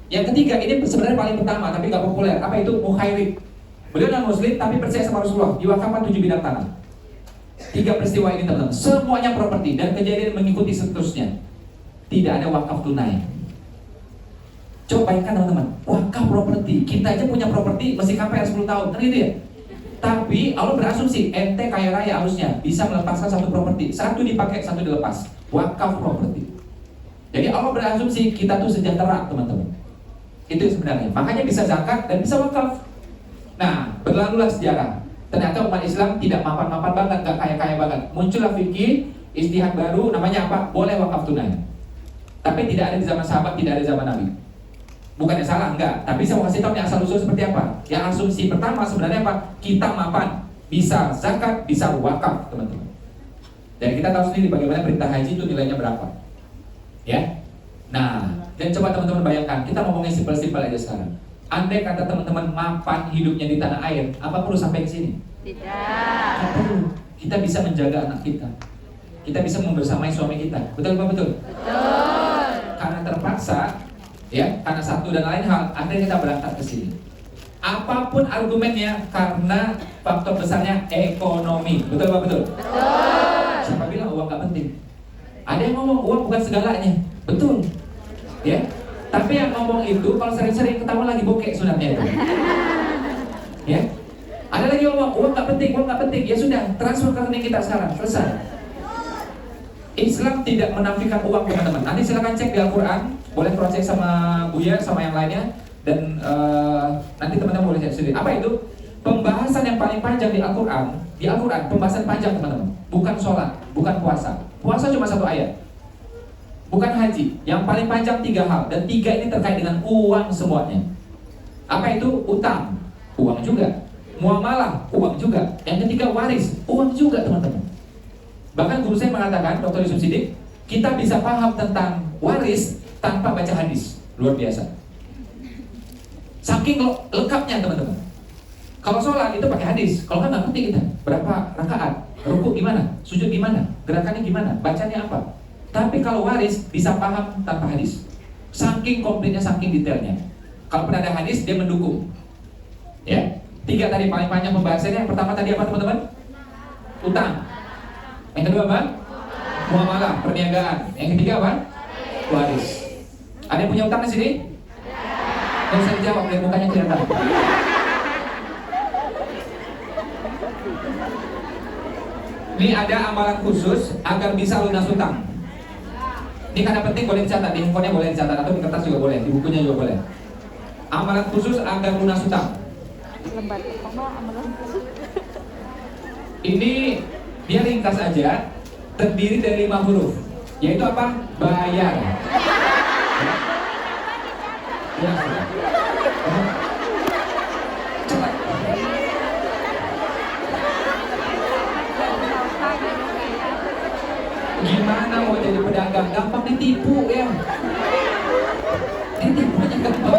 Yang ketiga, ini sebenarnya paling pertama tapi nggak populer. Apa itu? Mukhairib. Beliau non muslim tapi percaya sama Rasulullah, diwakafkan 7 bidang tanah. 3 peristiwa ini teman-teman, semuanya properti dan kejadian mengikuti seterusnya. Tidak ada wakaf tunai. Coba bayangkan teman-teman, wakaf properti. Kita aja punya properti masih KPR 10 tahun, kan gitu ya? Tapi Allah berasumsi, ente kaya raya harusnya bisa melepaskan satu properti, satu dipakai, satu dilepas. Wakaf properti. Jadi Allah berasumsi kita tuh sejahtera teman-teman. Itu sebenarnya. Makanya bisa zakat dan bisa wakaf. Nah, berlalulah sejarah. Ternyata umat Islam tidak mapan-mapan banget, gak kaya-kaya banget. Muncullah fikih istihad baru, namanya apa? Boleh wakaf tunai. Tapi tidak ada di zaman sahabat, tidak ada di zaman Nabi. Bukannya salah, enggak. Tapi saya mau kasih tahu asal usul seperti apa. Yang asumsi pertama sebenarnya apa? Kita mapan, bisa zakat, bisa wakaf, teman-teman. Dan kita tahu sendiri bagaimana perintah haji itu nilainya berapa. Ya. Nah, dan coba teman-teman bayangkan, kita ngomongin simpel-simpel aja sekarang. Andai kata teman-teman mapan hidupnya di tanah air, apa perlu sampai ke sini? Tidak. Tidak perlu. Kita bisa menjaga anak kita. Kita bisa membersamai suami kita. Betul apa betul? Betul. Karena terpaksa, ya, karena satu dan lain hal, akhirnya kita berangkat ke sini. Apapun argumennya, karena faktor besarnya ekonomi. Betul apa betul? Betul. Siapa bilang uang gak penting? Ada yang ngomong uang bukan segalanya. Betul. Ya. Tapi yang ngomong itu kalau sering-sering ketawa lagi bokek sunatnya itu. Ya. Ada lagi yang ngomong uang gak penting, uang gak penting. Ya sudah, transfer ke rekening kita sekarang, selesai. Islam tidak menafikan uang teman-teman. Nanti silakan cek di Al-Quran. Boleh cross check sama Buya sama yang lainnya. Dan nanti teman-teman boleh cek sendiri. Apa itu? Pembahasan yang paling panjang di Al-Quran. Di Al-Quran pembahasan panjang teman-teman. Bukan sholat, bukan puasa. Puasa cuma 1 ayat. Bukan haji. Yang paling panjang 3 hal. Dan 3 ini terkait dengan uang semuanya. Apa itu? Utang, uang juga. Muamalah, uang juga. Yang ketiga waris, uang juga teman-teman. Bahkan guru saya mengatakan, Dr. Yusuf Siddiq, kita bisa paham tentang waris tanpa baca hadis. Luar biasa. Saking lengkapnya teman-teman. Kalau sholat itu pakai hadis. Kalau kan nggak ngerti kita berapa rakaat, rukuk gimana, sujud gimana, gerakannya gimana, bacanya apa. Tapi kalau waris bisa paham tanpa hadis. Saking komplitnya, saking detailnya. Kalau pernah ada hadis dia mendukung. Ya, 3 tadi paling panjang pembahasannya. Yang pertama tadi apa teman-teman? Utang. Yang kedua apa? Muamalah, perniagaan. Yang ketiga apa? Waris. Ada yang punya utang di sini? Nggak usah dijawab, dari mukanya kelihatan. Ini ada amalan khusus agar bisa lunas utang. Ini karena penting, boleh dicatat, di handphonenya boleh dicatat, atau di kertas juga boleh, di bukunya juga boleh. Amalan khusus agar lunas utang. Lembar pertama amalan khusus. Ini dia ringkas aja, terdiri dari 5 huruf, yaitu apa? Bayar. Ya, cepat. Gimana mau jadi pedagang? Gampang ditipu ya. Ditipu aja gampang.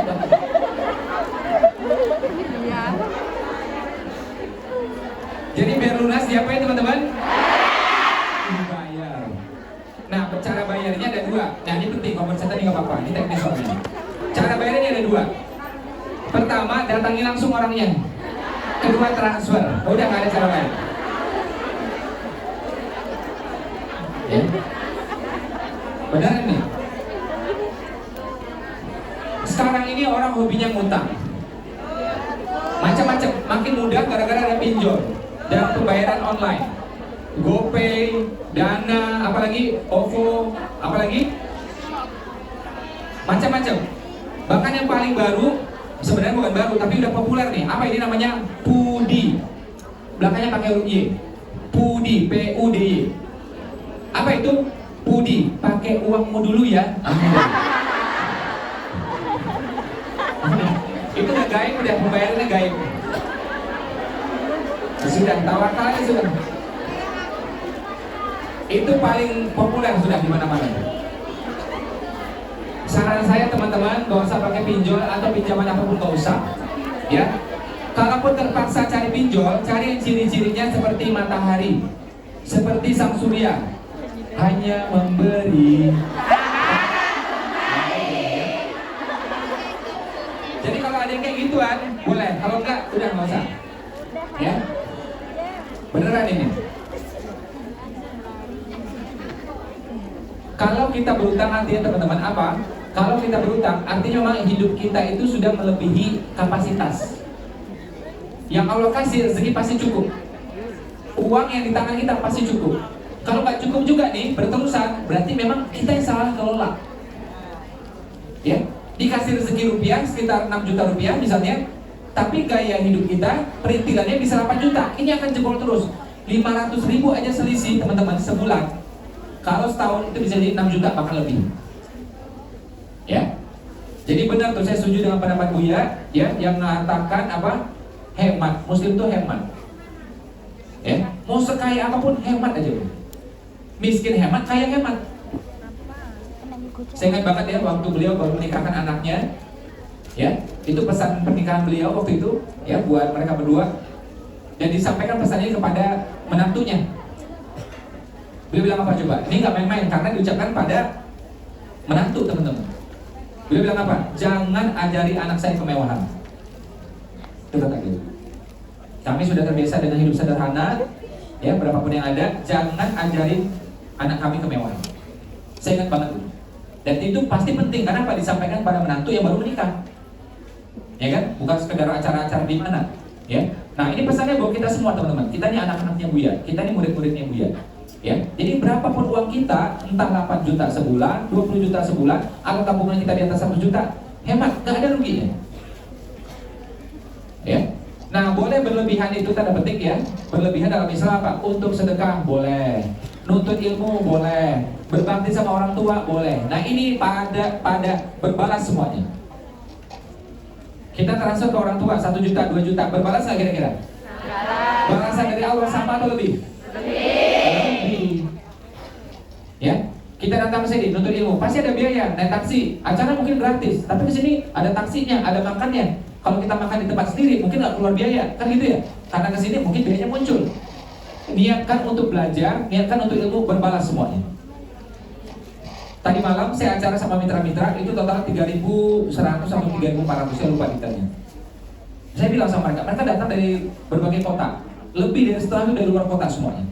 Iya. Jadi biar lunas diapain teman-teman? Bayar. Nah, cara bayarnya ada 2. Nah, ini penting, kompensasi tadi nggak apa-apa. Ini teknis soalnya. Cara bayarnya ada 2. Pertama, datangi langsung orangnya. Kedua, transfer. Udah nggak ada cara lain. Ya. Benar nih. Sekarang ini orang hobinya ngutang. Macam-macam, makin mudah gara-gara ada pinjol dan pembayaran online. GoPay, Dana, apalagi OVO, apalagi macam-macam. Bahkan yang paling baru, sebenarnya bukan baru tapi udah populer nih. Apa ini namanya? Pudi. Belakangnya pakai huruf Y. Pudi, P-U-D-Y. Apa itu? Pudi. Pakai uangmu dulu ya. Itu udah gaib, udah pembayarannya gaib. Sudah tawakal aja sudah. Itu paling populer sudah di mana-mana. Saran saya teman-teman, gak usah pakai pinjol atau pinjaman apapun, gak usah. Ya. Kalaupun terpaksa cari pinjol, cari yang ciri-cirinya seperti matahari, seperti sang surya, hanya memberi. ada yang kayak gituan, boleh. Kalau enggak, udah nggak usah. Ya, beneran ini. Kalau kita berutang artinya teman-teman apa? Kalau kita berutang artinya memang hidup kita itu sudah melebihi kapasitas. Yang Allah kasih rezeki pasti cukup. Uang yang di tangan kita pasti cukup. Kalau nggak cukup juga nih berterusan, berarti memang kita yang salah kelola. Ya, dikasih rezeki rupiah sekitar 6 juta rupiah misalnya, tapi gaya hidup kita perintilannya bisa 8 juta. Ini akan jebol terus. 500.000 aja selisih teman-teman sebulan. Kalau setahun itu bisa jadi 6 juta bahkan lebih. Ya. Jadi benar tuh, saya setuju dengan pendapat Buya ya, yang mengatakan apa? Hemat. Muslim tuh hemat. Ya, mau sekaya apapun hemat aja. Miskin hemat, kaya hemat. Saya ingat banget ya waktu beliau baru menikahkan anaknya. Ya, itu pesan pernikahan beliau waktu itu ya buat mereka berdua. Dan disampaikan pesannya kepada menantunya. Beliau bilang apa coba? Ini nggak main-main karena diucapkan pada menantu teman-teman. Beliau bilang apa? Jangan ajari anak saya kemewahan. Itu kata gitu. Kami sudah terbiasa dengan hidup sederhana, ya berapapun yang ada, jangan ajarin anak kami kemewahan. Saya ingat banget itu. Dan itu pasti penting karena apa? Disampaikan pada menantu yang baru menikah, ya kan? Bukan sekedar acara-acara di mana, ya. Nah ini pesannya buat kita semua teman-teman. Kita ini anak-anaknya Buya, kita ini murid-muridnya Buya. Ya, jadi berapapun uang kita, entah 8 juta sebulan, 20 juta sebulan, atau tabungan kita di atas 1 juta, hemat, nggak ada ruginya. Ya, nah boleh berlebihan itu tanda petik ya, berlebihan dalam Islam apa? Untuk sedekah boleh, nuntut ilmu boleh, berbakti sama orang tua boleh. Nah ini pada berbalas semuanya. Kita transfer ke orang tua 1 juta, 2 juta, berbalas nggak kira-kira? Balasan dari Allah sama atau lebih? Lebih. Ya, kita datang ke sini nuntut ilmu, pasti ada biaya, naik taksi, acara mungkin gratis, tapi di sini ada taksinya, ada makannya. Kalau kita makan di tempat sendiri, mungkin nggak keluar biaya, kan gitu ya? Karena ke sini mungkin biayanya muncul. Niatkan untuk belajar, niatkan untuk ilmu, berbalas semuanya. Tadi malam saya acara sama mitra-mitra, itu total 3.100 atau 3.400, saya lupa detailnya. Saya bilang sama mereka, mereka datang dari berbagai kota, lebih dari setengah itu dari luar kota semuanya.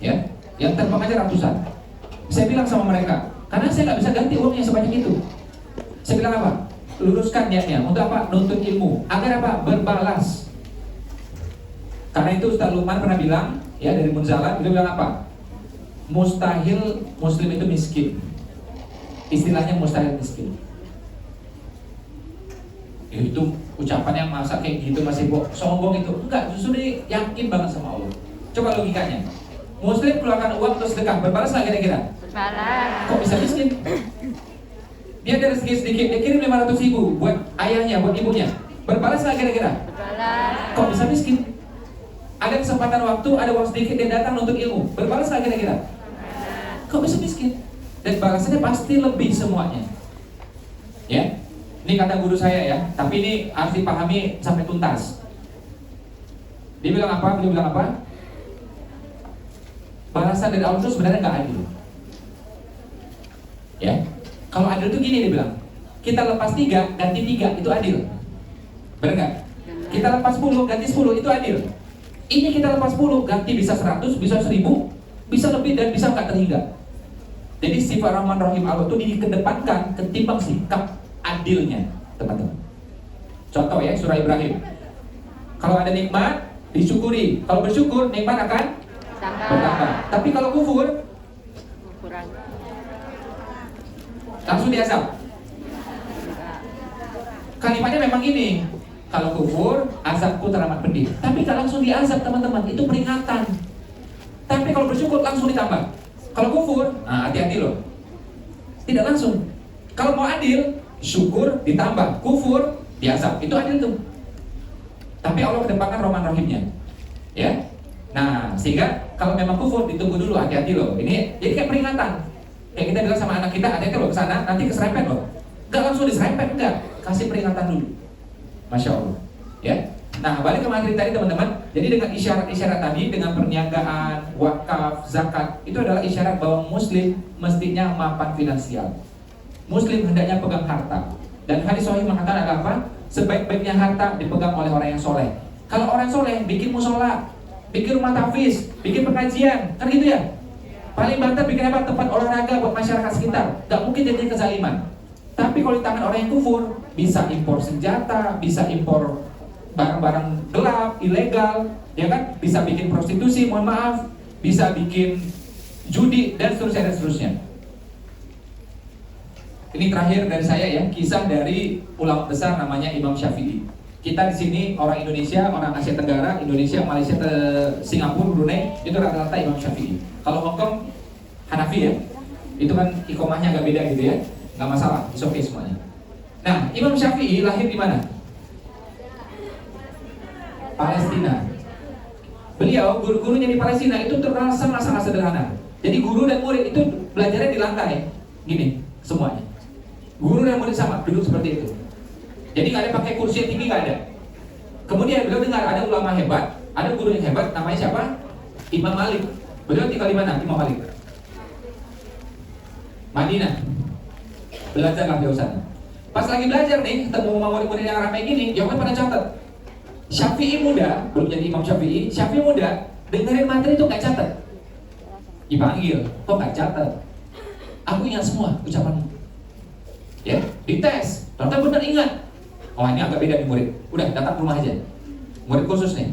Ya, yang terbang aja ratusan. Saya bilang sama mereka, karena saya nggak bisa ganti uangnya sebanyak itu. Saya bilang apa? Luruskan niatnya. Untuk apa? Nuntut ilmu. Agar apa? Berbalas. Karena itu Ustaz Luqman pernah bilang, ya dari Munzalat, beliau bilang apa? Mustahil Muslim itu miskin. Istilahnya mustahil miskin. Itu ucapan yang masa kayak gitu masih sombong itu. Enggak, justru dia yakin banget sama Allah. Coba logikanya. Muslim keluarkan uang untuk sedekah, berbalas nggak kira-kira? Berbalas. Kok bisa miskin? Dia ada rezeki sedikit, dia kirim 500.000 buat ayahnya, buat ibunya. Berbalas nggak kira-kira? Berbalas. Kok bisa miskin? Ada kesempatan waktu, ada uang sedikit, dia datang untuk ilmu. Berbalas nggak kira-kira? Kok bisa miskin? Dan balasannya pasti lebih semuanya. Ya, ini kata guru saya ya, tapi ini harus dipahami sampai tuntas. Dia bilang apa? Beliau bilang apa? Balasan dari Allah itu sebenarnya nggak adil. Ya, kalau adil itu gini dia bilang, kita lepas 3 ganti 3 itu adil, benar nggak? Kita lepas 10 ganti 10 itu adil. Ini kita lepas 10 ganti bisa 100, bisa 1000, bisa lebih dan bisa nggak terhingga. Jadi sifat Rahman Rahim Allah itu dikedepankan ketimbang sikap adilnya, teman-teman. Contoh ya surah Ibrahim. Kalau ada nikmat disyukuri, kalau bersyukur nikmat akan bertambah. Tapi kalau kufur langsung diazab. Kalimatnya memang ini, kalau kufur azabku teramat pedih. Tapi kalau langsung diazab teman-teman, itu peringatan. Tapi kalau bersyukur langsung ditambah. Kalau kufur, nah hati-hati loh, tidak langsung. Kalau mau adil, syukur ditambah, kufur diazab, itu adil tuh. Tapi Allah kedepankan Rahman Rahimnya, ya. Nah, sehingga kalau memang kufur ditunggu dulu, hati-hati loh. Ini jadi kayak peringatan. Kayak kita bilang sama anak kita, hati-hati loh kesana, nanti keserempet loh. Gak langsung diserempet, enggak. Kasih peringatan dulu. Masya Allah. Ya. Nah, balik ke materi tadi teman-teman. Jadi dengan isyarat-isyarat tadi, dengan perniagaan, wakaf, zakat, itu adalah isyarat bahwa Muslim mestinya mapan finansial. Muslim hendaknya pegang harta. Dan hadis sahih mengatakan ada apa? sebaik-baiknya harta dipegang oleh orang yang soleh. Kalau orang soleh bikin musola, bikin rumah tahfiz, bikin pengajian, kan gitu ya. Paling banter bikin apa? Tempat olahraga buat masyarakat sekitar. Gak mungkin jadi kezaliman. Tapi kalau di tangan orang yang kufur, bisa impor senjata, bisa impor barang-barang gelap, ilegal, ya kan? Bisa bikin prostitusi, mohon maaf, bisa bikin judi dan seterusnya. Ini terakhir dari saya ya, kisah dari ulama besar namanya Imam Syafi'i. Kita di sini orang Indonesia, orang Asia Tenggara, Indonesia, Malaysia, Singapura, Brunei, itu rata-rata Imam Syafi'i. Kalau Hongkong, Hanafi ya, itu kan ikomahnya agak beda gitu ya, nggak masalah, it's okay semuanya. Nah, Imam Syafi'i lahir di mana? Palestina. Beliau guru-gurunya di Palestina itu terkenal sangat-sangat sederhana. Jadi guru dan murid itu belajarnya di lantai, gini semuanya. Guru dan murid sama, duduk seperti itu. Jadi nggak ada pakai kursi yang tinggi, nggak ada. Kemudian beliau dengar ada ulama hebat, ada guru yang hebat, namanya siapa? Imam Malik. Beliau tinggal di mana? Imam Malik. Madinah. Belajarlah beliau sana. Pas lagi belajar nih, ketemu murid-murid yang ramai gini, jangan pada catat. Syafi'i muda, belum jadi Imam Syafi'i, Syafi'i muda, dengerin materi itu nggak catat. Dipanggil, kok nggak catat? Aku ingat semua ucapanmu. Ya, dites, ternyata benar ingat. Oh ini agak beda nih murid. Udah datang ke rumah aja. Murid khusus nih.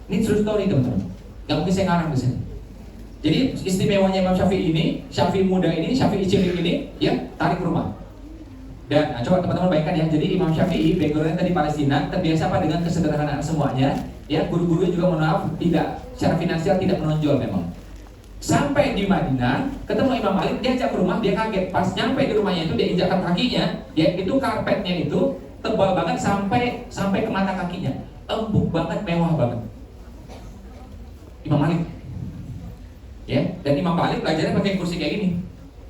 Ini true story teman-teman. Gak mungkin saya ngarang di sini. Jadi istimewanya Imam Syafi'i ini, Syafi'i muda ini, Syafi'i cilik ini, ya tarik ke rumah. Dan coba teman-teman bayangkan ya. Jadi Imam Syafi'i backgroundnya tadi Palestina, terbiasa apa dengan kesederhanaan semuanya. Ya guru-gurunya juga mohon maaf tidak secara finansial tidak menonjol memang. Sampai di Madinah, ketemu Imam Malik, dia ajak ke rumah, dia kaget. Pas nyampe di rumahnya itu, dia injakkan kakinya, ya itu karpetnya itu tebal banget sampai ke mata kakinya, empuk banget, mewah banget. Imam Malik, ya, dan Imam Malik belajarnya pakai kursi kayak gini,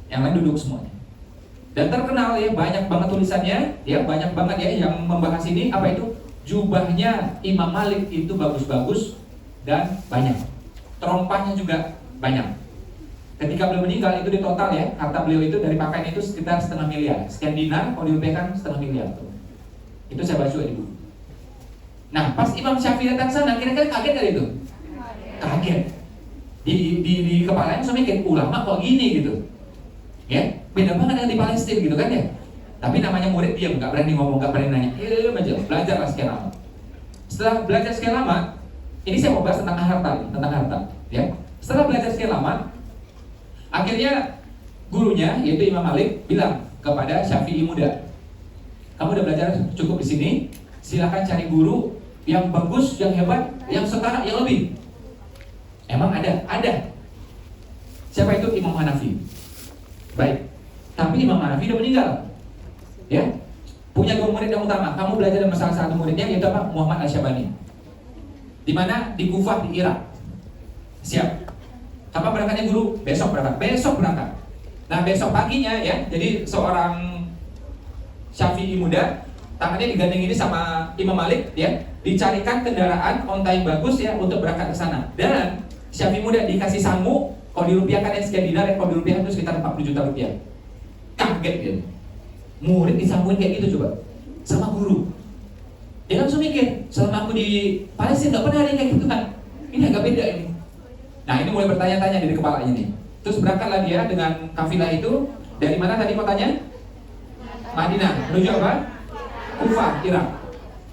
yang lain duduk semuanya. Dan terkenal ya, banyak banget tulisannya, ya banyak banget ya yang membahas ini. Apa itu? Jubahnya Imam Malik itu bagus-bagus dan banyak. Terompahnya juga banyak. Ketika beliau meninggal itu di total ya, harta beliau itu dari pakaian itu sekitar 500 miliar. Sekian dinar, kalau dirupiahkan 500 miliar tuh. Itu saya baca di buku. Nah, pas Imam Syafi'i datang sana, kira-kira kaget kali itu? Kaget. Di kepalanya saya mikir, ulama kok gini gitu. Ya, beda banget dengan di Palestina gitu kan ya. Tapi namanya murid diam, nggak berani ngomong, nggak berani nanya. Aja, belajarlah sekian lama. Setelah belajar sekian lama, ini saya mau bahas tentang harta, ya. Setelah belajar sekian lama, akhirnya gurunya yaitu Imam Malik bilang kepada Syafi'i muda, kamu udah belajar cukup di sini, silakan cari guru yang bagus, yang hebat, yang setara, yang lebih. Emang ada. Siapa itu? Imam Hanafi. Baik. Tapi Imam Hanafi udah meninggal. Ya. Punya dua murid yang utama. Kamu belajar dengan salah satu muridnya yaitu apa? Muhammad Al-Syabani. Di mana? Di Kufah di Irak. Siap. Kapan berangkatnya guru? Besok berangkat. Nah besok paginya ya, jadi seorang Syafi'i muda, tangannya digandeng ini sama Imam Malik ya, dicarikan kendaraan onta yang bagus ya untuk berangkat ke sana. Dan Syafi'i muda dikasih sangu, kalau dirupiahkan sekian dinar, kalau dirupiahkan itu sekitar 40 juta rupiah. Kaget gitu. Murid disambungin kayak gitu coba, sama guru. Dia langsung mikir, selama aku di Palestina gak pernah ada yang kayak gitu kan. Ini agak beda ini. Nah ini mulai bertanya-tanya di kepalanya nih. Terus berangkatlah dia dengan kafilah itu. Dari mana tadi kotanya? Madinah. Menuju apa? Kufah, Irak.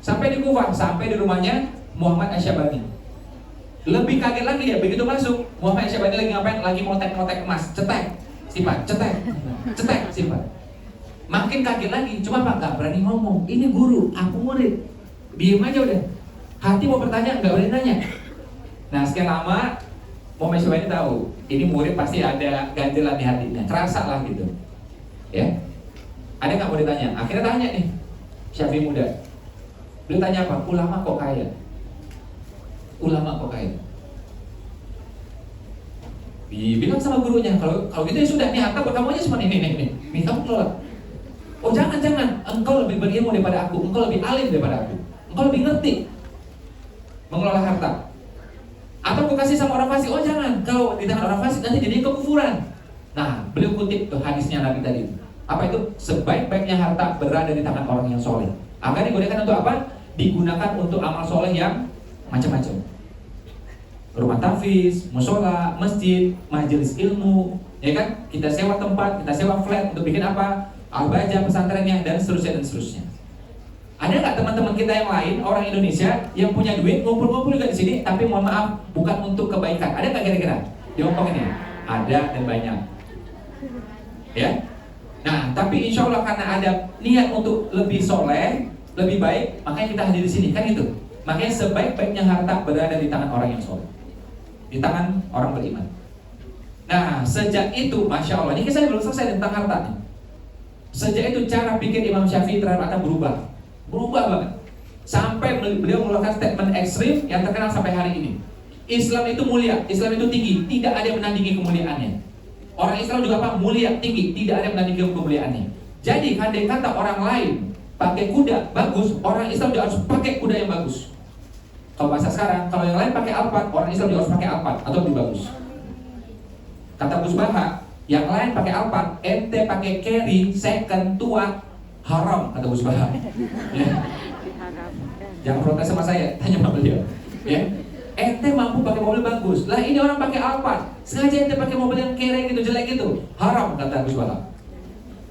Sampai di Kufah, sampai di rumahnya Muhammad Al-Syabani. Lebih kaget lagi dia, begitu masuk Muhammad Al-Syabani lagi ngapain? Lagi motek-motek emas. Cetek, simpan. Makin kaget lagi, cuma Pak gak berani ngomong. Ini guru, aku murid. Diem aja udah. Hati mau bertanya, gak berani nanya. Nah sekian lama Muhammad Al-Syabani tahu ini murid pasti ada ganjelan di hatinya, kerasa lah gitu. Ya, ada nggak mau ditanya? Akhirnya tanya nih, Syafi'i muda. Beliau tanya apa? Ulama kok kaya? Dibilang sama gurunya, kalau gitu ya sudah, nih harta buat kamu aja semua nih kamu kelola. Oh jangan, engkau lebih berilmu daripada aku, engkau lebih alim daripada aku, engkau lebih ngerti mengelola harta. Atau aku kasih sama orang fasik? Oh jangan, kalau di tangan orang fasik nanti jadi kekufuran. Nah, beliau kutip tuh hadisnya Nabi tadi. Apa itu? Sebaik-baiknya harta berada di tangan orang yang soleh. Akan digunakan untuk apa? Digunakan untuk amal soleh yang macam-macam. Rumah tahfiz, musola, masjid, majelis ilmu, ya kan? Kita sewa tempat, kita sewa flat untuk bikin apa? Al-Baja pesantrennya dan seterusnya dan seterusnya. Ada nggak teman-teman kita yang lain orang Indonesia yang punya duit ngumpul-ngumpul juga di sini, tapi mohon maaf bukan untuk kebaikan? Ada nggak kira-kira di Hongkong ini? Ada dan banyak. Ya. Nah, tapi insya Allah karena ada niat untuk lebih soleh, lebih baik, makanya kita hadir di sini, kan itu. Makanya sebaik-baiknya harta berada di tangan orang yang soleh, di tangan orang beriman. Nah, sejak itu, masya Allah, ini saya belum selesai tentang harta nih. Sejak itu cara pikir Imam Syafi'i terhadap harta berubah banget. Sampai beliau mengeluarkan statement ekstrim yang terkenal sampai hari ini. Islam itu mulia, Islam itu tinggi, tidak ada yang menandingi kemuliaannya. Orang Islam juga apa? Mulia, tinggi, tidak ada yang menandingi kemuliaannya. Jadi andai kata orang lain pakai kuda bagus, orang Islam juga harus pakai kuda yang bagus. Kalau bahasa sekarang, kalau yang lain pakai Alphard, orang Islam juga harus pakai Alphard atau lebih bagus. Kata Gus Baha, yang lain pakai Alphard, ente pakai carry, second, tua, haram, kata Gus Baha. Ya. Jangan protes sama saya, tanya sama beliau. Ya. Ente mampu pakai mobil bagus, lah ini orang pakai Alphard, sengaja ente pakai mobil yang kere gitu, jelek gitu, haram, kata Gus Baha.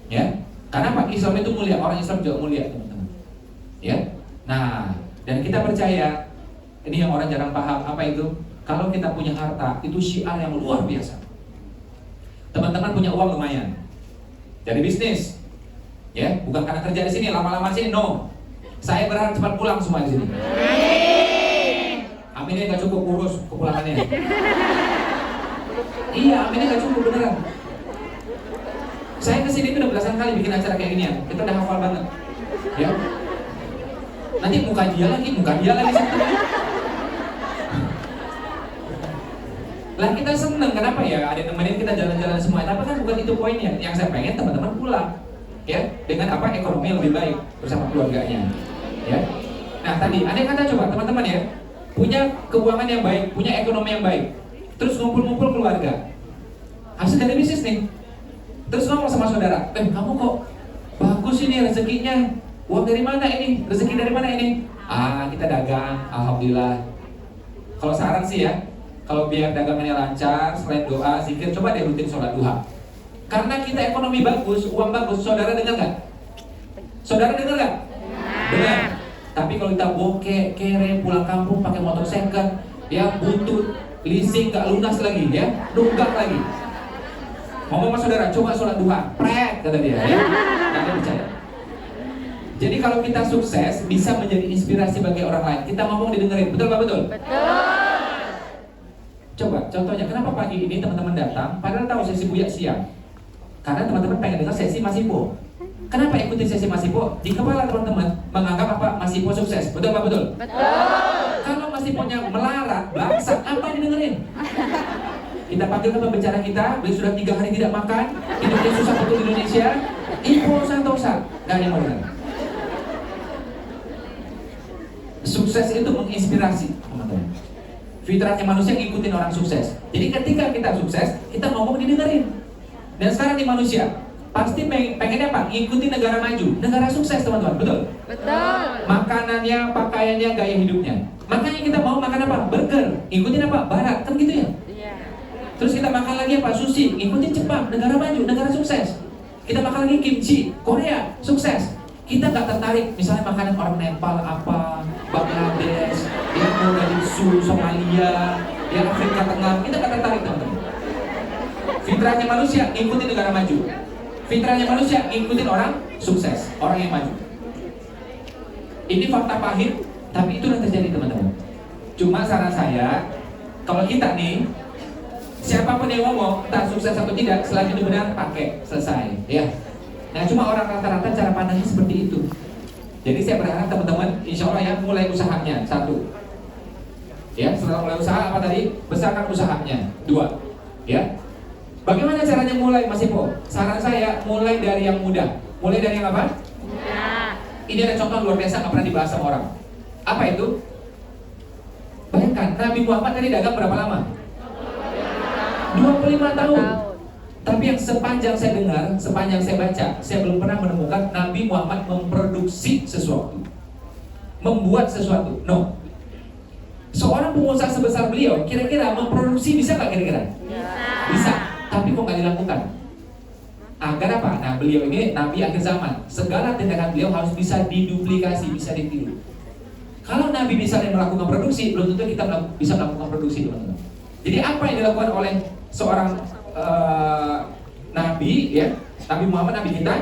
Ya. Karena apa? Islam itu mulia, orang Islam juga mulia, teman-teman. Ya. Nah, dan kita percaya, ini yang orang jarang paham, apa itu? Kalau kita punya harta, itu syiar yang luar biasa. Teman-teman punya uang lumayan, jadi bisnis, ya, bukan karena kerja di sini, lama-lama di sini, no. Saya berharap cepat pulang semua di sini. Aminnya nggak cukup urus kepulangannya. Iya, aminnya nggak cukup beneran. Saya kesini udah belasan kali bikin acara kayak gini ya, kita udah hafal banget, ya. Nanti muka dia lagi sebetulnya. Lah kita seneng, kenapa ya? Ada nemenin kita jalan-jalan semua. Tapi kan bukan itu poinnya. Yang saya pengen teman-teman pulang, ya, dengan apa? Ekonomi yang lebih baik bersama keluarganya, ya. Nah tadi, andai kata coba teman-teman ya, punya keuangan yang baik, punya ekonomi yang baik, terus ngumpul-ngumpul keluarga, hasil dari bisnis nih. Terus ngomong sama saudara, kamu kok bagus ini rezekinya, uang dari mana ini, rezeki dari mana ini? Kita dagang, alhamdulillah. Kalau saran sih ya, kalau biar dagangannya lancar, selain doa, zikir, coba deh rutin sholat duha. Karena kita ekonomi bagus, uang bagus, saudara dengar nggak? Saudara dengar nggak? Dengar. Tapi kalau kita bokeh, kere, pulang kampung pakai motor second, ya butut, leasing nggak lunas lagi, ya, nunggak lagi. Ngomong sama saudara, coba sholat duha, pret, kata dia, ya, nggak ada percaya. Jadi kalau kita sukses, bisa menjadi inspirasi bagi orang lain. Kita ngomong didengerin, betul nggak betul? Betul. Coba, contohnya, kenapa pagi ini teman-teman datang, padahal tahu sesi Buya siang? Karena teman-teman pengen dengar sesi Mas Ipo. Kenapa ikutin sesi Mas Ipo? Di kepala teman-teman menganggap apa? Mas Ipo sukses, betul nggak betul? Betul. Kalau Mas Iponya melarat, bangsat, apa yang didengerin? Kita panggil ke pembicara kita, beliau sudah 3 hari tidak makan, hidupnya susah untuk Indonesia, Ipo Santosa, nggak ada yang mau dengar. Sukses itu menginspirasi, teman-teman. Fitrahnya manusia ngikutin orang sukses. Jadi ketika kita sukses, kita ngomong didengerin. Dan sekarang di manusia pasti pengennya apa? Ngikutin negara maju, negara sukses, teman-teman, betul? Betul. Makanannya, pakaiannya, gaya hidupnya. Makanya kita mau makan apa? Burger. Ngikutin apa? Barat, kan gitu ya? Iya. Terus kita makan lagi apa? Sushi. Ngikutin Jepang, negara maju, negara sukses. Kita makan lagi kimchi, Korea, sukses. Kita nggak tertarik, misalnya makanan orang Nepal apa, Bangladesh, yang Mogadishu, Somalia, yang Afrika Tengah, kita nggak tertarik, teman-teman. Fitrahnya manusia ngikutin negara maju. Fitrahnya manusia ngikutin orang sukses, orang yang maju. Ini fakta pahit, tapi itu yang terjadi, teman-teman. Cuma saran saya, kalau kita nih, siapapun yang ngomong, entah sukses atau tidak, selagi itu benar, pakai, selesai, ya. Nah, cuma orang rata-rata cara pandangnya seperti itu. Jadi saya berharap teman-teman, insya Allah ya, mulai usahanya, 1. Ya, setelah mulai usaha apa tadi? Besarkan usahanya. 2. Ya. Bagaimana caranya mulai, Mas Ipo? Saran saya, mulai dari yang mudah. Mulai dari yang apa? Mudah. Ini ada contoh luar biasa, nggak pernah dibahas sama orang. Apa itu? Bayangkan, Nabi Muhammad tadi dagang berapa lama? 25 tahun. Tapi yang sepanjang saya dengar, sepanjang saya baca, saya belum pernah menemukan Nabi Muhammad memproduksi sesuatu, membuat sesuatu. No. Seorang pengusaha sebesar beliau, kira-kira memproduksi bisa nggak kira-kira? Bisa. Tapi kok nggak dilakukan? Agar apa? Nah, beliau ini Nabi akhir zaman. Segala tindakan beliau harus bisa diduplikasi, bisa ditiru. Kalau Nabi bisa melakukan produksi, belum tentu kita bisa melakukan produksi, teman-teman. Jadi apa yang dilakukan oleh seorang Nabi, ya, Nabi Muhammad, Nabi kita,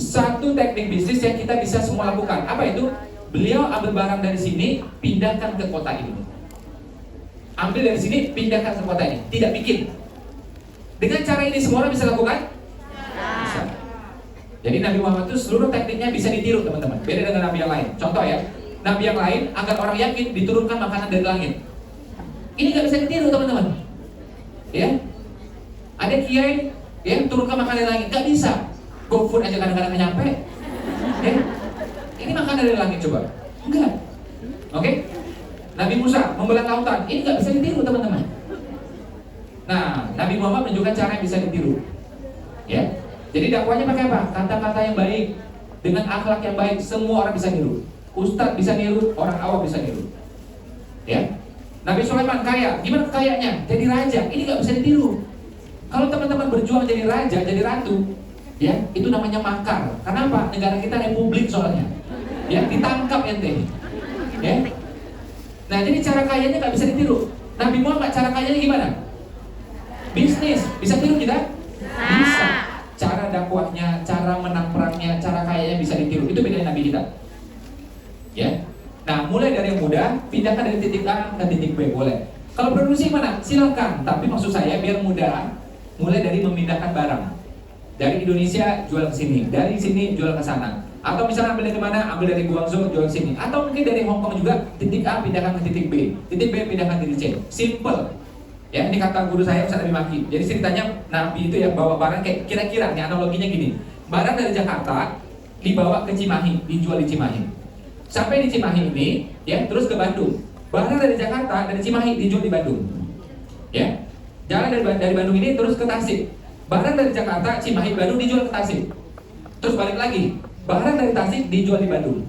satu teknik bisnis yang kita bisa semua lakukan. Apa itu? Beliau ambil barang dari sini, pindahkan ke kota ini. Ambil dari sini, pindahkan ke kota ini. Tidak bikin. Dengan cara ini semua orang bisa lakukan? Bisa. Jadi Nabi Muhammad itu seluruh tekniknya bisa ditiru, teman-teman. Beda dengan Nabi yang lain. Contoh ya, Nabi yang lain agar orang yakin diturunkan makanan dari langit. Ini nggak bisa ditiru, teman-teman. Ya, ada kiai yang turunkan makanan dari langit, nggak bisa. GoFood aja kadang-kadang nggak nyampe. Ya, ini makanan dari langit coba? Enggak. Oke? Nabi Musa membelah lautan, ini nggak bisa ditiru, teman-teman. Nah, Nabi Muhammad menunjukkan cara yang bisa ditiru. Ya, jadi dakwahnya pakai apa? Kata-kata yang baik, dengan akhlak yang baik, semua orang bisa niru. Ustadz bisa niru, orang awam bisa niru. Ya, Nabi Sulaiman kaya, gimana kayanya? Jadi raja, ini nggak bisa ditiru. Kalau teman-teman berjuang jadi raja, jadi ratu, ya, itu namanya makar. Kenapa? Negara kita republik soalnya. Ya, ditangkap ente. Ya. Nah, jadi cara kayanya nggak bisa ditiru. Nabi Muhammad cara kayanya gimana? Bisnis, bisa tiru kita? Bisa. Cara dakwahnya, cara menang perangnya, cara kayanya bisa ditiru. Itu bedanya Nabi kita. Ya. Nah, mulai dari yang mudah, pindahkan dari titik A ke titik B, boleh. Kalau produksi mana? Silakan. Tapi maksud saya biar mudah, mulai dari memindahkan barang. Dari Indonesia jual ke sini, dari sini jual ke sana. Atau misalnya ambil dari mana? Ambil dari Guangzhou jual ke sini. Atau mungkin dari Hong Kong juga, titik A pindahkan ke titik B, titik B pindahkan ke titik C. Simple. Ya, ini kata guru saya Ustaz Nabi Maki. Jadi ceritanya Nabi itu ya bawa barang kayak kira-kira, nih analoginya gini. Barang dari Jakarta dibawa ke Cimahi, dijual di Cimahi. Sampai di Cimahi ini, ya, terus ke Bandung. Barang dari Jakarta, dari Cimahi dijual di Bandung. Ya, jalan dari Bandung ini terus ke Tasik. Barang dari Jakarta, Cimahi, Bandung dijual ke Tasik. Terus balik lagi. Barang dari Tasik dijual di Bandung.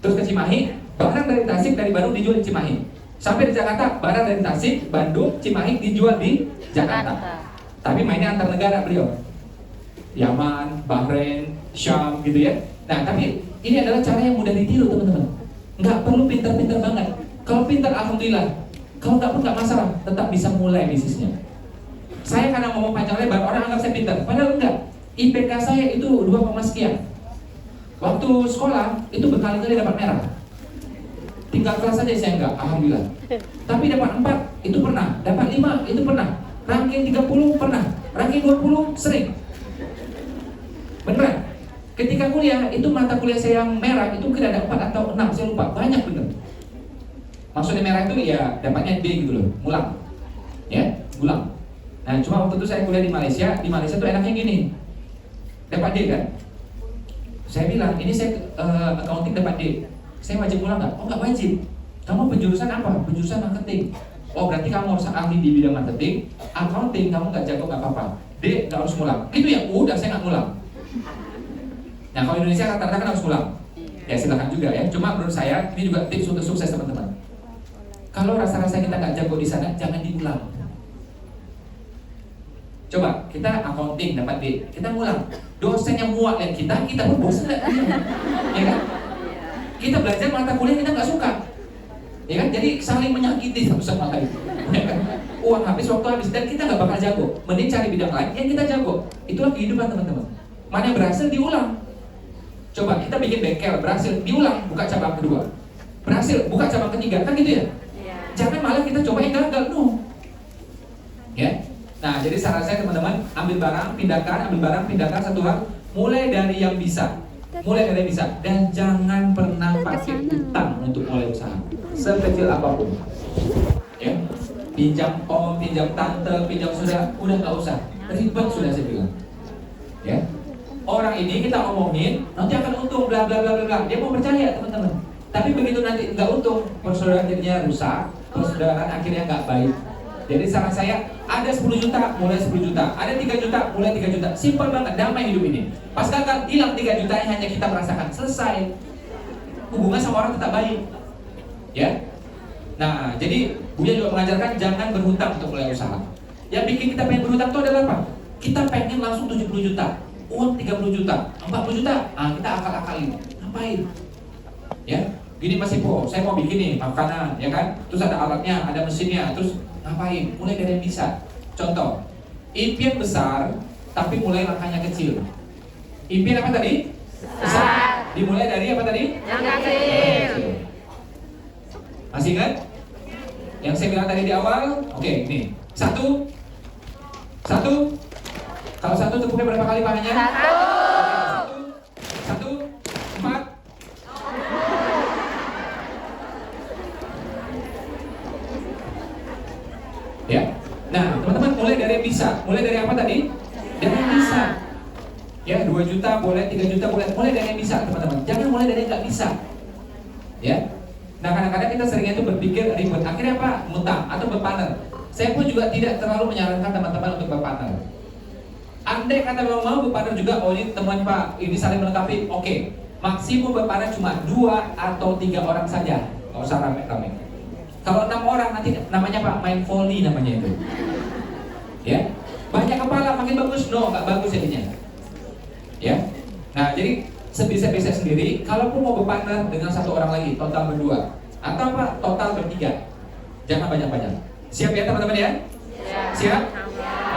Terus ke Cimahi. Barang dari Tasik, dari Bandung dijual di Cimahi. Sampai di Jakarta, barang dari Tasik, Bandung, Cimahi dijual di Jakarta. Tapi mainnya antar negara beliau. Yaman, Bahrain, Syam gitu ya. Nah, tapi ini adalah cara yang mudah ditiru, teman-teman. Nggak perlu pintar-pintar banget. Kalau pintar, alhamdulillah. Kalau nggak pun nggak masalah, tetap bisa mulai bisnisnya. Saya karena ngomong panjang lebar, orang anggap saya pintar. Padahal enggak. IPK saya itu 2, sekian. Waktu sekolah, itu berkali-kali dapat merah. Tinggal kelas saja saya enggak, alhamdulillah. Tapi dapat 4, itu pernah. Dapat 5, itu pernah. Ranking 30, pernah. Ranking 20, sering. Beneran. Ketika kuliah, itu mata kuliah saya yang merah, itu mungkin ada 4 atau 6, saya lupa. Banyak bener. Maksudnya merah itu ya dapatnya D gitu loh, ngulang. Ya, ngulang. Nah, cuma waktu itu saya kuliah di Malaysia tuh enaknya gini. Dapat D kan? Saya bilang, ini saya accounting dapat D. Saya wajib ngulang nggak? Oh, nggak wajib. Kamu penjurusan apa? Penjurusan marketing. Oh, berarti kamu harus ahli di bidang marketing. Accounting kamu nggak jago nggak apa-apa. D nggak harus ngulang. Gitu ya? Udah, saya nggak ngulang. Nah, kalau Indonesia rata-rata kan harus ngulang. Ya silakan juga ya. Cuma menurut saya ini juga tips untuk sukses, teman-teman. Kalau rasa-rasa kita nggak jago di sana, jangan diulang. Coba kita accounting dapat D, kita ngulang. Dosen yang muak lihat kita pun bosan nggak? Ya kan? Kita belajar mata kuliah kita nggak suka, ya kan? Jadi saling menyakiti satu sama lain. Ya kan? Uang habis, waktu habis, dan kita nggak bakal jago. Mending cari bidang lain yang kita jago. Itulah kehidupan, teman-teman. Mana yang berhasil diulang. Coba kita bikin bengkel, berhasil, diulang, buka cabang kedua. Berhasil, buka cabang ketiga, kan gitu ya? Jangan malah kita coba yang gagal, no. Ya. Nah, jadi saran saya teman-teman, ambil barang, pindahkan satu hal, mulai dari yang bisa. Mulai dari yang bisa, dan jangan pernah pakai utang untuk mulai usaha. Sekecil apapun. Ya. Pinjam om, pinjam tante, pinjam saudara, udah nggak usah. Ribet sudah saya bilang. Ya. Orang ini kita omongin, nanti akan untung, bla bla bla bla. Dia mau percaya, teman-teman. Tapi begitu nanti nggak untung, persaudaraan jadinya rusak, persaudaraan akhirnya nggak baik. Jadi saran saya, ada 10 juta, mulai 10 juta. Ada 3 juta, mulai 3 juta. Simpel banget, damai hidup ini. Pas gagal, hilang 3 juta yang hanya kita merasakan. Selesai. Hubungan sama orang tetap baik. Ya. Nah, jadi Buya juga mengajarkan jangan berhutang untuk mulai usaha. Yang bikin kita pengen berhutang itu adalah apa? Kita pengen langsung 70 juta, uang 30 juta, 40 juta. Nah, kita akal-akalin. Ngapain? Ya. Gini Mas Ipo, saya mau bikin nih makanan, ya kan? Terus ada alatnya, ada mesinnya, terus ngapain? Mulai dari yang bisa. Contoh, impian besar, tapi mulai langkahnya kecil. Impian apa tadi? Besar. Dimulai dari apa tadi? Yang kecil. Masih ingat? Yang saya bilang tadi di awal? Oke, ini. Satu. Kalau satu tepuknya berapa kali pahanya? Satu. 4. Ya. Nah, teman-teman mulai dari yang bisa. Mulai dari apa tadi? Dari yang bisa. Ya, 2 juta boleh, 3 juta boleh. Mulai dari yang bisa, teman-teman. Jangan mulai dari yang nggak bisa. Ya. Nah, kadang-kadang kita seringnya itu berpikir ribet. Akhirnya apa? Ngutang atau berpartner. Saya pun juga tidak terlalu menyarankan teman-teman untuk berpartner. Andai kata mau berpartner juga, oh ini teman Pak, ini saling melengkapi. Oke. Maksimum berpartner cuma 2 atau 3 orang saja. Nggak usah rame-rame. Kalau 6 orang nanti namanya Pak main volley namanya itu. Ya, banyak kepala makin bagus, no nggak bagus jadinya. Ya, nah jadi sebisa-bisa sendiri. Kalaupun mau berpartner dengan 1 orang lagi, total berdua atau apa? Total bertiga. Jangan banyak-banyak. Siap ya teman-teman ya? Siap?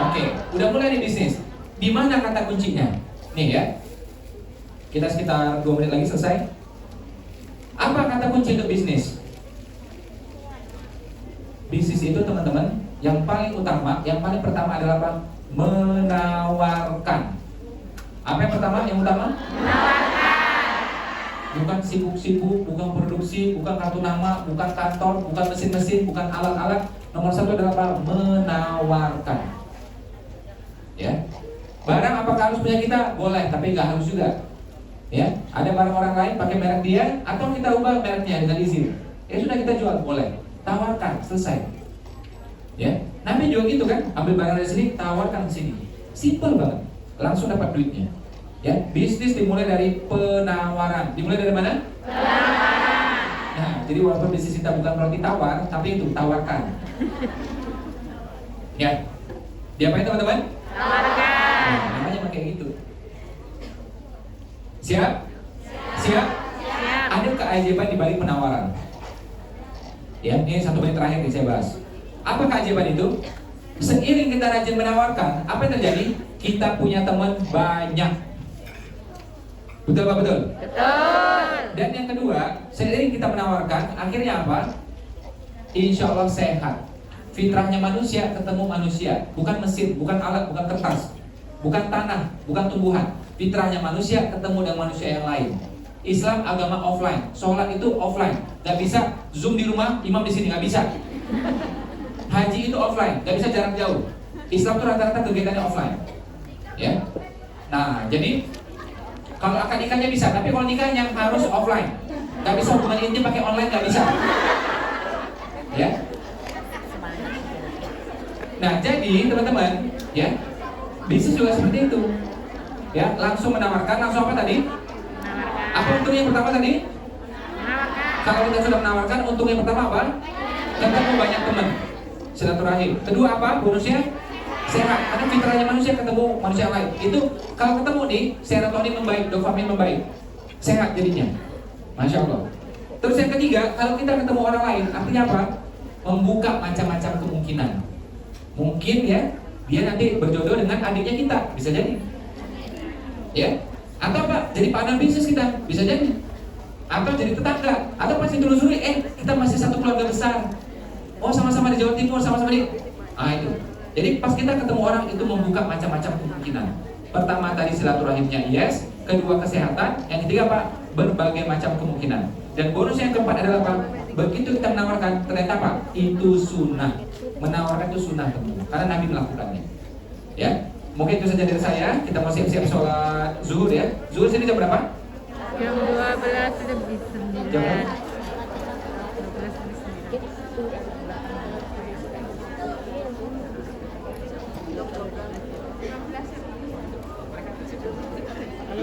Oke, udah mulai nih bisnis. Di mana kata kuncinya? Nih ya, kita sekitar 2 menit lagi selesai. Apa kata kunci untuk bisnis? Bisnis itu teman-teman, yang paling utama, yang paling pertama adalah apa? Menawarkan. Apa yang pertama, yang utama? Menawarkan. Bukan sibuk-sibuk, bukan produksi, bukan kartu nama, bukan kantor, bukan mesin-mesin, bukan alat-alat. Nomor 1 adalah apa? Menawarkan. Ya. Barang apakah harus punya kita? Boleh, tapi nggak harus juga. Ya. Ada barang orang lain pakai merek dia, atau kita ubah mereknya dengan izin. Ya sudah kita jual, boleh. Tawarkan, selesai. Ya, Nabi juga gitu kan, ambil barang dari sini, tawarkan ke sini. Simple banget, langsung dapat duitnya. Ya, bisnis dimulai dari penawaran. Dimulai dari mana? Penawaran. Nah, jadi walaupun bisnis kita bukan roti tawar, tapi itu tawarkan. Ya, diapain teman-teman? Tawarkan. Nah, namanya pakai gitu. Siap? Siap? Ada keajaiban di balik penawaran. Ya, ini 1 menit terakhir nih saya bahas. Apa keajaiban itu? Seiring kita rajin menawarkan, apa yang terjadi? Kita punya teman banyak. Betul apa betul? Betul. Dan yang kedua, seiring kita menawarkan, akhirnya apa? Insya Allah sehat. Fitrahnya manusia ketemu manusia, bukan mesin, bukan alat, bukan kertas, bukan tanah, bukan tumbuhan. Fitrahnya manusia ketemu dengan manusia yang lain. Islam agama offline, sholat itu offline, nggak bisa zoom di rumah, imam di sini nggak bisa. Haji itu offline, nggak bisa jarak jauh. Islam itu rata-rata kegiatannya offline, ya. Nah, jadi kalau akad nikahnya bisa, tapi kalau nikahnya harus offline, nggak bisa hubungan intim pakai online, nggak bisa, ya. Nah, jadi teman-teman, ya, bisnis juga seperti itu, ya. Langsung menawarkan, langsung apa tadi? Apa untung yang pertama tadi? Kalau kita sudah menawarkan, untung yang pertama apa? Ketemu banyak teman, silaturahim. Kedua apa? Bonusnya sehat, karena fitrahnya manusia ketemu manusia lain. Itu kalau ketemu nih, serotonin membaik, dopamin membaik, sehat jadinya. Masya Allah. Terus yang ketiga, kalau kita ketemu orang lain, artinya apa? Membuka macam-macam kemungkinan. Mungkin ya, dia nanti berjodoh dengan adiknya kita, bisa jadi. Ya. Atau apa? Jadi partner bisnis kita, bisa jadi. Atau jadi tetangga, atau pasti telusuri, kita masih satu keluarga besar. Oh, sama-sama di Jawa Timur, sama-sama di. Itu. Jadi pas kita ketemu orang itu membuka macam-macam kemungkinan. Pertama tadi silaturahimnya yes, kedua kesehatan, yang ketiga apa? Berbagai macam kemungkinan. Dan bonus yang keempat adalah apa? Begitu kita menawarkan, ternyata apa? Itu sunnah. Menawarkan itu sunnah, teman-teman. Karena Nabi melakukannya. Ya. Mungkin itu saja dari saya. Kita mau siap-siap sholat zuhur ya. Zuhur sini jam berapa? Jam 12 lebih 9. Jam berapa?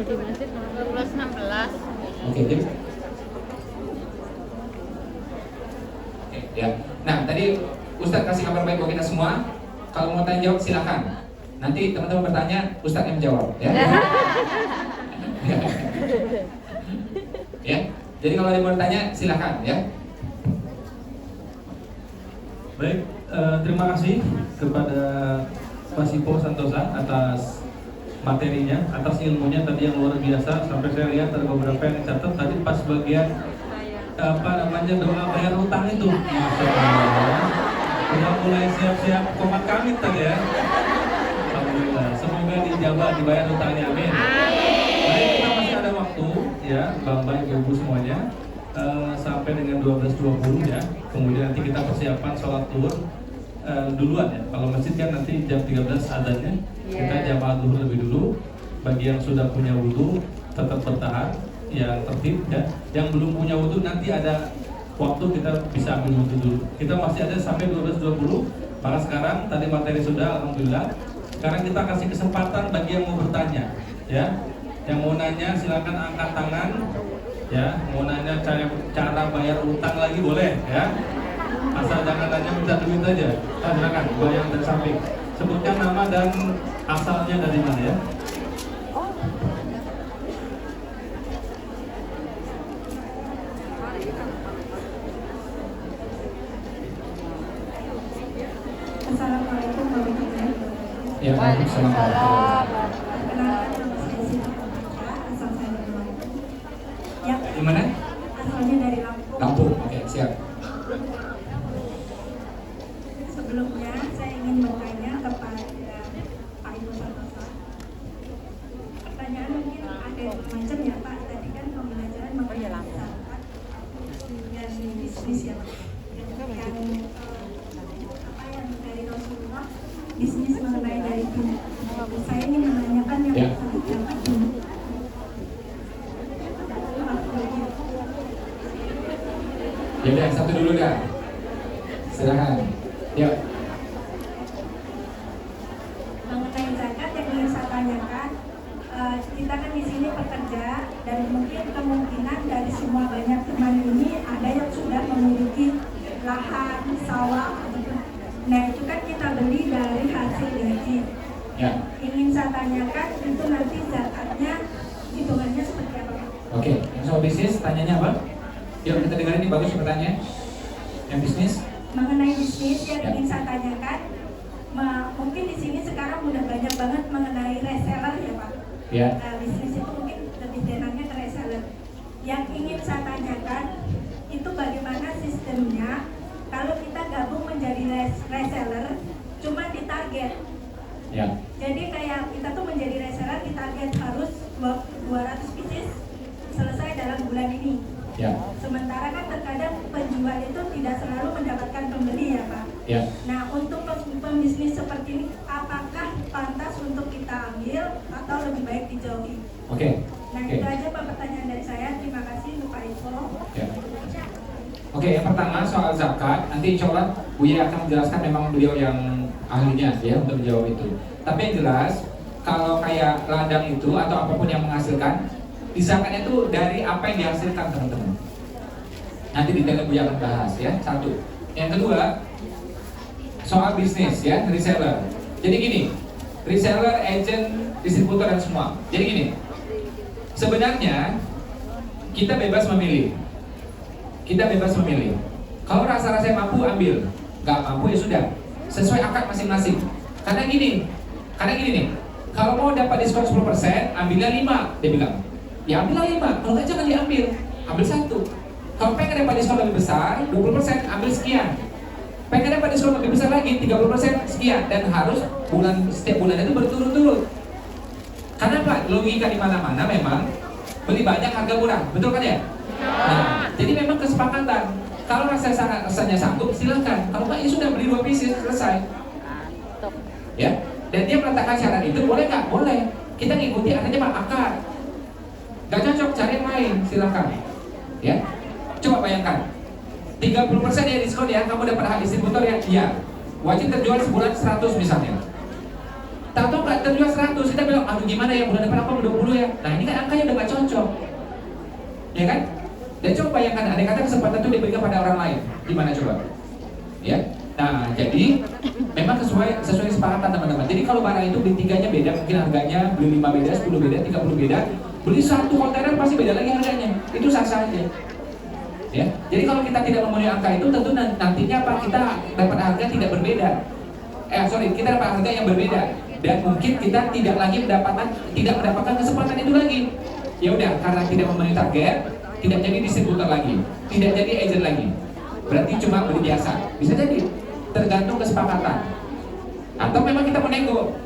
di masjid 15-16. Oke, Jim. Oke, ya. Nah, tadi Ustadz kasih kabar baik buat kita semua. Kalau mau tanya jawab silakan. Nanti teman-teman bertanya, Ustadz yang menjawab, ya. Ya. Jadi kalau ada yang mau bertanya silakan, ya. Baik, terima kasih kepada Pak Sipo Santosa atas materinya, atas ilmunya tadi yang luar biasa. Sampai saya lihat ada beberapa yang dicatat tadi pas bagian doa bayar utang itu. Masya Allah, udah mulai siap-siap komat kamit tadi ya. Alhamdulillah, semoga dijabah dibayar utangnya, amin. Baik, kita masih ada waktu ya, Bapak Ibu semuanya. Sampai dengan 12.20 ya. Kemudian nanti kita persiapan sholat zuhur duluan ya. Kalau masjid kan nanti jam 13 adanya. Kita jamaah zuhur lebih dulu. Bagi yang sudah punya wudhu tetap bertahan, yang tertib ya. Yang belum punya wudhu nanti ada waktu kita bisa ambil wudhu dulu. Kita masih ada sampai 12.20. Maka sekarang tadi materi sudah, alhamdulillah. Sekarang kita kasih kesempatan bagi yang mau bertanya ya. Yang mau nanya silakan angkat tangan. Ya, mau nanya cara bayar utang lagi boleh ya. Asal jangan nanya minta duit aja. Silakan, bayar dari samping. Sebutkan nama dan asalnya dari mana ya. Assalamualaikum warahmatullahi wabarakatuh. Ya, waalaikumsalam. Perkenalkan nama saya Siti Fatia, asal saya dari Lampung. Ya, Di mana? asalnya dari Lampung. Lampung. Oke, siap. Sebelumnya saya ingin bertanya kepada Pak Ibu Santosa. Pertanyaan mungkin ada macam ya Pak. Tadi kan pembelajaran mengenai zakat dan bisnis ya Pak. Yang dari Rasulullah bisnis mengenai dari dulu. Saya ingin menanyakan yang Ya. zakat dulu. Ya udah, satu dulu dah. Silakan. Ya. Mengenai zakat yang ingin saya tanyakan, kita kan di sini pekerja dan mungkin kemungkinan dari semua banyak teman ini ada yang sudah memiliki lahan, sawah, gitu. Nah itu kan kita beli dari hasil gaji. Ya. Ingin saya tanyakan itu nanti zakatnya hitungannya seperti apa Pak? Oke, yang soal bisnis tanyanya apa? Yuk kita dengerin, ini bagus pertanyaannya. Yang bisnis? Mengenai bisnis yang Ya. ingin saya tanyakan, mungkin di sini sekarang udah banyak banget mengenai reseller ya Pak. Ya. Bisnis itu mungkin lebih denarnya ke reseller. Yang ingin saya tanyakan itu bagaimana sistemnya kalau kita gabung menjadi reseller cuma ditarget. Ya. Jadi kayak kita tuh menjadi reseller ditarget harus 200 pieces selesai dalam bulan ini. Ya. Sementara kan terkadang penjual itu tidak selalu mendapatkan pembeli ya Pak. Ya. Nah untuk pembisnis seperti ini apakah pantas untuk kita ambil atau lebih baik dijauhi? Oke. Nah Oke. itu aja Pak pertanyaan dari saya. Terima kasih Pak Iko. Ya. Oke, yang pertama soal zakat, nanti insya Allah Buya akan menjelaskan, memang beliau yang ahlinya ya untuk menjawab itu. Tapi yang jelas, kalau kayak ladang itu atau apapun yang menghasilkan, di zakatnya itu dari apa yang dihasilkan teman-teman. Nanti detailnya Buya akan bahas ya, satu. Yang kedua, soal bisnis ya, reseller. Jadi gini, reseller, agent, distributor dan semua. Jadi gini, sebenarnya kita bebas memilih. Kita bebas memilih. Kalau rasa-rasanya mampu ambil, nggak mampu ya sudah. Sesuai akad masing-masing. Karena gini nih, kalau mau dapat diskon 10%, ambilnya 5, dia bilang. Ya ambillah 5, kalau nggak jangan diambil, ambil 1. Kalau pengen dapat diskon lebih besar, 20%, ambil sekian. Pengen dapat diskon lebih besar lagi, 30% sekian. Dan harus setiap bulan itu berturut-turut. Karena apa? Logika di mana-mana memang beli banyak harga murah, betul kan ya? Nah, jadi memang kesepakatan. Kalau rasanya sanggup, silahkan. Kalau nggak, ya sudah beli 2 pieces, selesai. Ya, dan dia meletakkan syarat itu, boleh nggak? Boleh. Kita ngikuti artinya Pak, akad. Nggak cocok, cari yang lain, silahkan. Ya, coba bayangkan. 30% ya diskon ya, kamu dapat hak distributor ya? Iya. Wajib terjual sebulan 100 misalnya. Tahu nggak terjual 100, kita bilang, aduh gimana ya, bulan depan aku 20 ya. Nah ini kan angkanya udah nggak cocok, ya kan? Dan coba bayangkan, ada kata kesempatan itu diberikan pada orang lain, gimana coba? Ya, nah jadi memang sesuai kesepakatan teman-teman. Jadi kalau barang itu beli 3-nya beda, mungkin harganya beli 5 beda, 10 beda, 30 beda, beli 1 kontainer pasti beda lagi harganya. Itu sah-sah aja. Ya, jadi kalau kita tidak memenuhi angka itu, tentu nantinya apa, kita dapat harga tidak berbeda. Kita dapat harga yang berbeda, dan mungkin kita tidak mendapatkan kesempatan itu lagi. Ya udah, karena tidak memenuhi target, tidak jadi distributor lagi, tidak jadi agent lagi. Berarti cuma beli biasa. Bisa jadi, tergantung kesepakatan. Atau memang kita menego.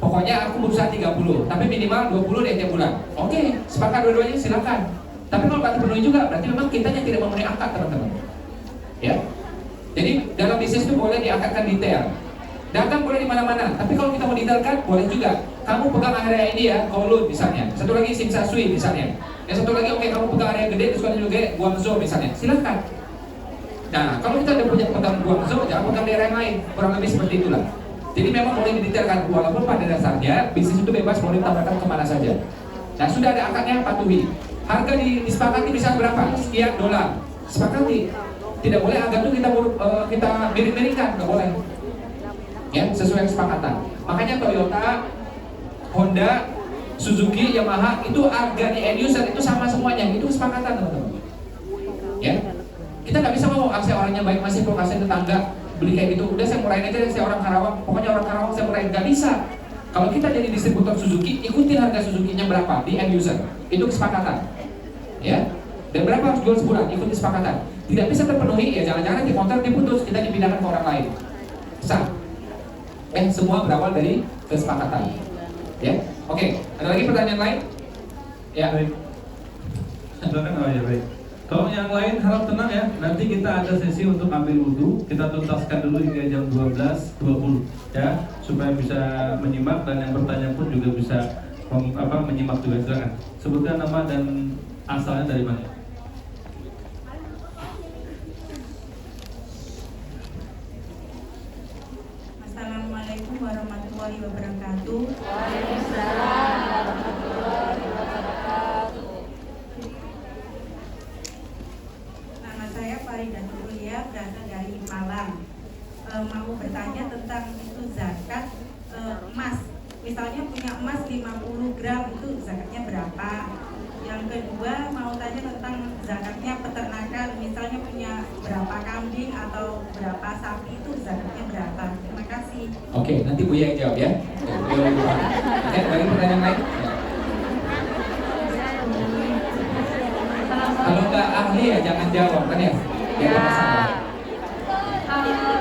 Pokoknya aku berusaha 30, tapi minimal 20 deh tiap bulan. Oke, sepakat dua-duanya silakan. Tapi kalau nggak terpenuhi juga, berarti memang kita yang tidak memenuhi angka, teman-teman. Ya. Jadi dalam bisnis itu boleh diangkatkan detail. Dagang boleh di mana-mana, tapi kalau kita mau detailkan boleh juga. Kamu pegang area ini ya, Kowloon misalnya. Satu lagi Simsasui misalnya. Yang satu lagi oke, kamu pegang area gede, terus kamu juga Guangzhou misalnya. Silakan. Nah, kalau kita udah punya pegang Guangzhou, jangan pegang daerah yang lain. Kurang lebih seperti itulah. Jadi memang boleh didetailkan, walaupun pada dasarnya bisnis itu bebas, boleh ditawarkan kemana saja. Nah, sudah ada akadnya, patuhi. Harga disepakati bisa berapa? Sekian dolar. Sepakati. Tidak boleh harga itu kita miring-miringkan, nggak boleh. Ya, sesuai kesepakatan. Makanya Toyota, Honda, Suzuki, Yamaha itu harga di end user itu sama semuanya. Itu kesepakatan, teman-teman. Ya. Kita nggak bisa mau saya orangnya baik masih saya tetangga beli kayak gitu. Udah saya murahin aja, saya orang Karawang. Pokoknya orang Karawang saya murahin, nggak bisa. Kalau kita jadi distributor Suzuki, ikutin harga Suzuki-nya berapa di end user. Itu kesepakatan. Ya. Dan berapa harus jual sebulan, ikuti kesepakatan. Tidak bisa terpenuhi, ya jangan-jangan di kontrak diputus, kita dipindahkan ke orang lain. Bisa. Semua berawal dari kesepakatan. Ya. Oke, ada lagi pertanyaan lain? Ya. Baik. Silakan. Oh ya, baik. Kalau yang lain harap tenang ya. Nanti kita ada sesi untuk ambil wudhu. Kita tuntaskan dulu hingga jam 12.20 ya, supaya bisa menyimak, dan yang bertanya pun juga bisa menyimak juga. Silakan. Sebutkan nama dan asalnya dari mana. Assalamualaikum warahmatullahi wabarakatuh. Waalaikumsalam warahmatullahi wabarakatuh. Nama saya Farida Tulia, berasal dari Malang. Mau bertanya tentang itu zakat emas. Misalnya punya emas 50 gram, itu zakatnya berapa? Yang kedua mau tanya tentang zakatnya peternakan. Misalnya punya berapa kambing atau berapa sapi, itu zakatnya berapa? Terima kasih. Oke, nanti Buya yang jawab ya. Oke, bagi pertanyaan lain. Kalau nggak ahli ya jangan jawab kan ya.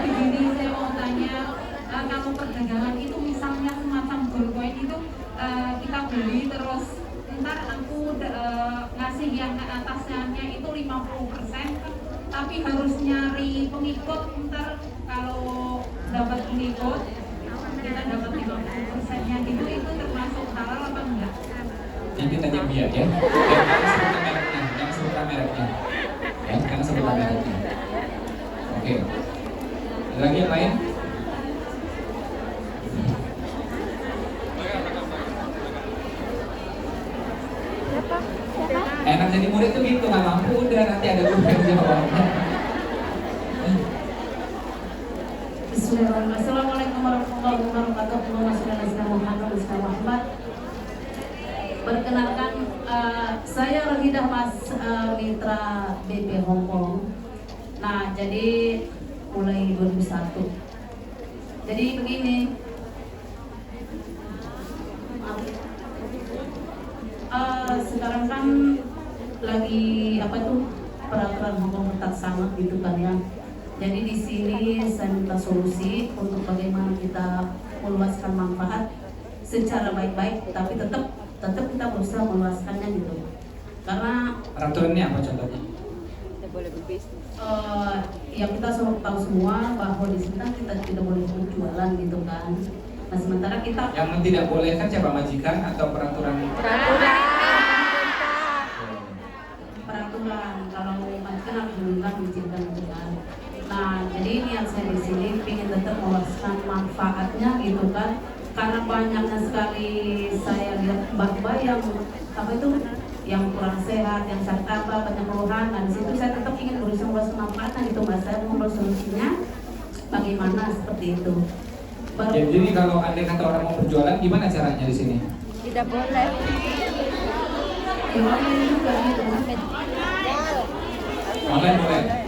Begini, saya mau tanya, kalau perdagangan itu misalnya semacam gold coin itu kita beli terus ntar aku ngasih yang ke atasnya itu 50%, tapi harus nyari pengikut. Ntar kalau dapat pengikut kita dapat 50%-nya gitu, itu termasuk halal apa enggak? Nanti tanya Buya ya. Jangan sebutkan mereknya. Ya, jangan sebutkan mereknya. Oke. Ada lagi yang lain? Enak jadi murid tuh gitu, nggak mampu udah nanti ada guru yang jawabnya. Bismillahirrahmanirrahim. Assalamualaikum warahmatullahi wabarakatuh. Muhammad. Perkenalkan, saya Rohidah Mas, mitra BP Hongkong. Nah, jadi mulai 2001. Jadi begini, sekarang kan lagi peraturan Hongkong ketat sangat gitu kan ya. Jadi di sini saya minta solusi untuk bagaimana kita meluaskan manfaat secara baik-baik, tapi tetap kita berusaha meluaskannya gitu. Karena Peraturannya apa contohnya? Boleh berbisnis. yang kita tahu semua bahwa di sini kan kita tidak boleh berjualan gitu kan. Nah sementara kita Yang tidak boleh kan siapa, majikan atau peraturan? peraturan, kalau majikan alhamdulillah diizinkan gitu kan. Nah jadi niat saya di sini ingin tetap meluaskan manfaatnya gitu kan. karena banyaknya sekali saya lihat mbak-mbak yang apa itu yang kurang sehat, yang sakit apa, banyak keluhan. Nah, di situ saya tetap ingin berusaha semapan itu mbak, saya mau solusinya bagaimana seperti itu. Jadi kalau anda kata orang mau berjualan, gimana caranya di sini? Tidak boleh. Online juga gitu. Online boleh.